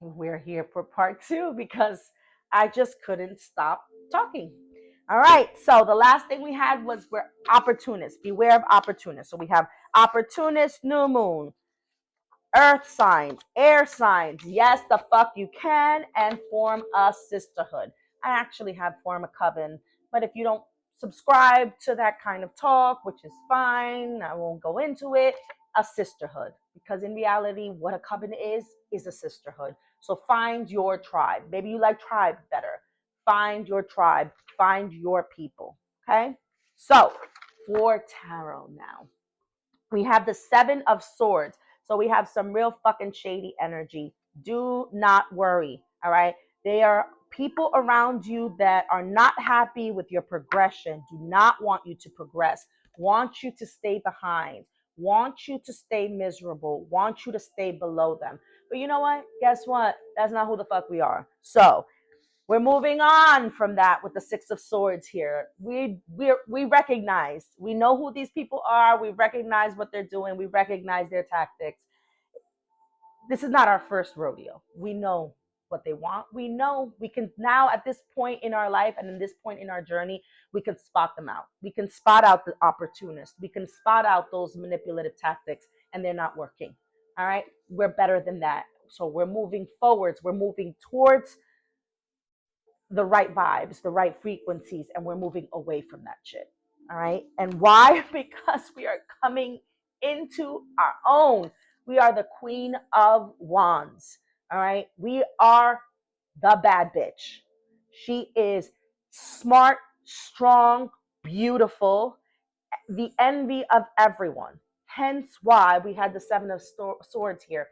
We're here for part two because I just couldn't stop talking. All right. So the last thing we had was we're opportunists. Beware of opportunists. So we have opportunist, new moon, earth signs, air signs. Yes, the fuck you can, and form a sisterhood. I actually have form a coven, but if you don't subscribe to that kind of talk, which is fine, I won't go into it, a sisterhood. Because in reality, what a coven is a sisterhood. So find your tribe. Maybe you like tribe better. Find your tribe, find your people. Okay? So for tarot now, we have the Seven of Swords. So we have some real fucking shady energy. Do not worry. All right. They are people around you that are not happy with your progression, do not want you to progress, want you to stay behind, want you to stay miserable, want you to stay below them. But you know what? Guess what? That's not who the fuck we are. So we're moving on from that with the Six of Swords here. We recognize, we know who these people are. We recognize what they're doing. We recognize their tactics. This is not our first rodeo. We know what they want. We know we can now at this point in our life and in this point in our journey, we can spot them out. We can spot out the opportunists. We can spot out those manipulative tactics, and they're not working. All right. We're better than that. So we're moving forwards. We're moving towards the right vibes, the right frequencies, and we're moving away from that shit. All right. And why? Because we are coming into our own. We are the Queen of Wands. All right. We are the bad bitch. She is smart, strong, beautiful, the envy of everyone. Hence why we had the Seven of Swords here.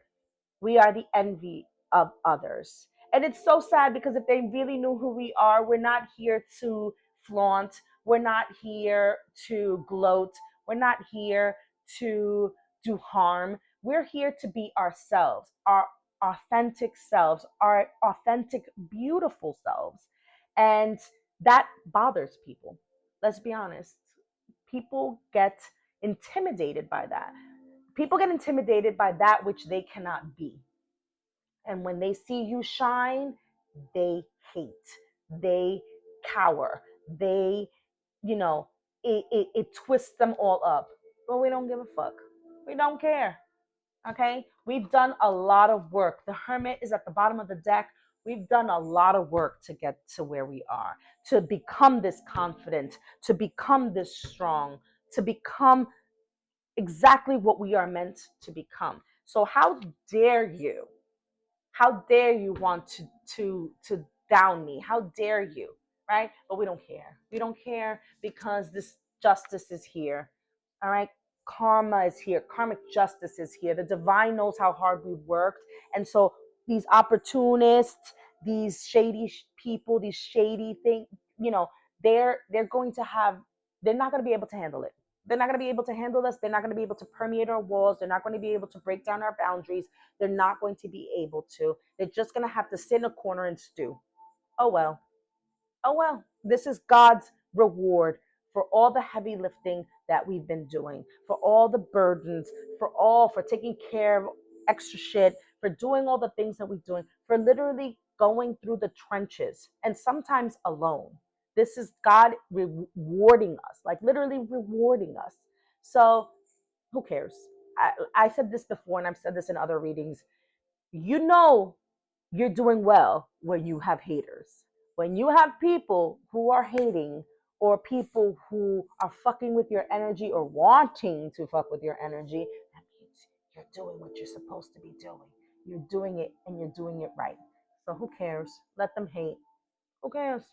We are the envy of others. And it's so sad because if they really knew who we are, we're not here to flaunt. We're not here to gloat. We're not here to do harm. We're here to be ourselves, our authentic selves, our authentic, beautiful selves. And that bothers people. Let's be honest. People get intimidated by that. People get intimidated by that which they cannot be. And when they see you shine, they hate, they cower, they, you know, it twists them all up. But we don't give a fuck. We don't care. Okay? We've done a lot of work. The Hermit is at the bottom of the deck. We've done a lot of work to get to where we are, to become this confident, to become this strong, to become exactly what we are meant to become. So, how dare you? How dare you want to down me? How dare you? Right? But we don't care. We don't care because this justice is here. All right. Karma is here. Karmic justice is here. The divine knows how hard we've worked. And so these opportunists, these shady people, these shady things, they're going to have, they're not going to be able to handle it. They're not going to be able to handle us. They're not going to be able to permeate our walls. They're not going to be able to break down our boundaries. They're not going to be able to. They're just going to have to sit in a corner and stew. Oh, well. Oh, well. This is God's reward for all the heavy lifting that we've been doing, for all the burdens, for taking care of extra shit, for doing all the things that we're doing, for literally going through the trenches and sometimes alone. This is God rewarding us, like literally rewarding us. So who cares? I said this before and I've said this in other readings. You know you're doing well when you have haters. When you have people who are hating or people who are fucking with your energy or wanting to fuck with your energy, that means you're doing what you're supposed to be doing. You're doing it and you're doing it right. So who cares? Let them hate. Who cares?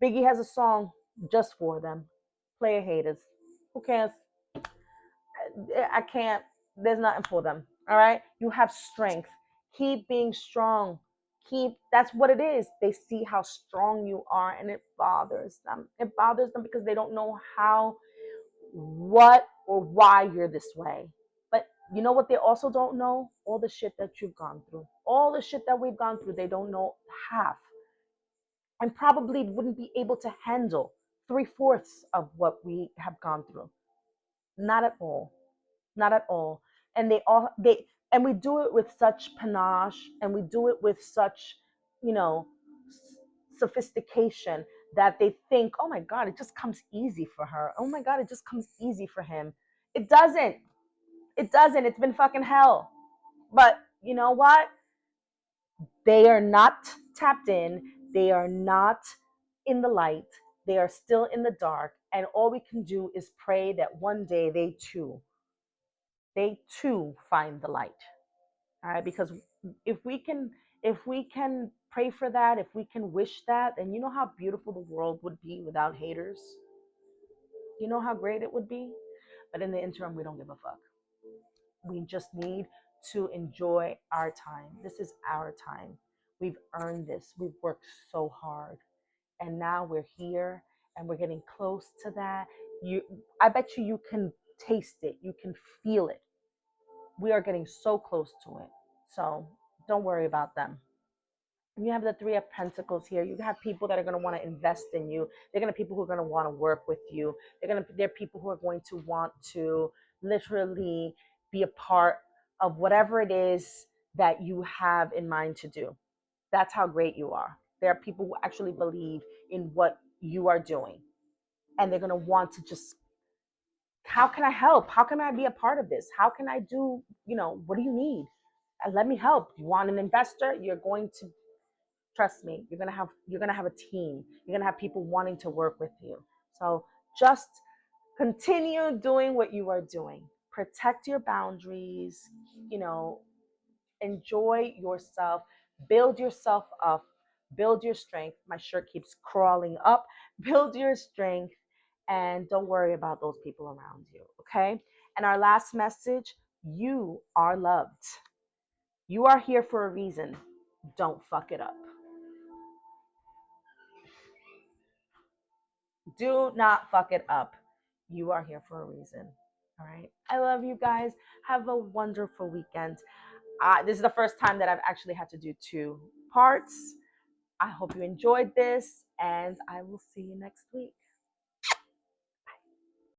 Biggie has a song just for them. Player haters. Who cares? I can't. There's nothing for them. All right. You have strength. Keep being strong. That's what it is. They see how strong you are and it bothers them. It bothers them because they don't know how, what, or why you're this way. But you know what they also don't know? All the shit that you've gone through. All the shit that we've gone through, they don't know half. And probably wouldn't be able to handle three-fourths of what we have gone through. Not at all. Not at all. And And we do it with such panache, and we do it with such, you know, sophistication, that they think, oh my God, it just comes easy for her. Oh my God, it just comes easy for him. It doesn't. It doesn't. It's been fucking hell. But you know what? They are not tapped in. They are not in the light. They are still in the dark. And all we can do is pray that one day they too find the light. All right, because if we can if we can pray for that, if we can wish that, then you know how beautiful the world would be without haters. You know how great it would be. But in the interim, we don't give a fuck. We just need to enjoy our time. This is our time. We've earned this. We've worked so hard. And now we're here and we're getting close to that. You I bet you can taste it. You can feel it. We are getting so close to it. So don't worry about them. You have the Three of Pentacles here. You have people that are going to want to invest in you. They're going to people who are going to want to work with you. They're people who are going to want to literally be a part of whatever it is that you have in mind to do. That's how great you are. There are people who actually believe in what you are doing, and they're going to want to just, how can I help? How can I be a part of this? How can I do, what do you need? Let me help. You want an investor? You're going to, trust me, you're gonna have a team. You're gonna have people wanting to work with you. So just continue doing what you are doing. Protect your boundaries, you know, enjoy yourself, build yourself up, build your strength. My shirt keeps crawling up. Build your strength, and don't worry about those people around you, okay? And our last message, you are loved. You are here for a reason. Don't fuck it up. Do not fuck it up. You are here for a reason. All right. I love you guys. Have a wonderful weekend. This is the first time that I've actually had to do two parts. I hope you enjoyed this, and I will see you next week.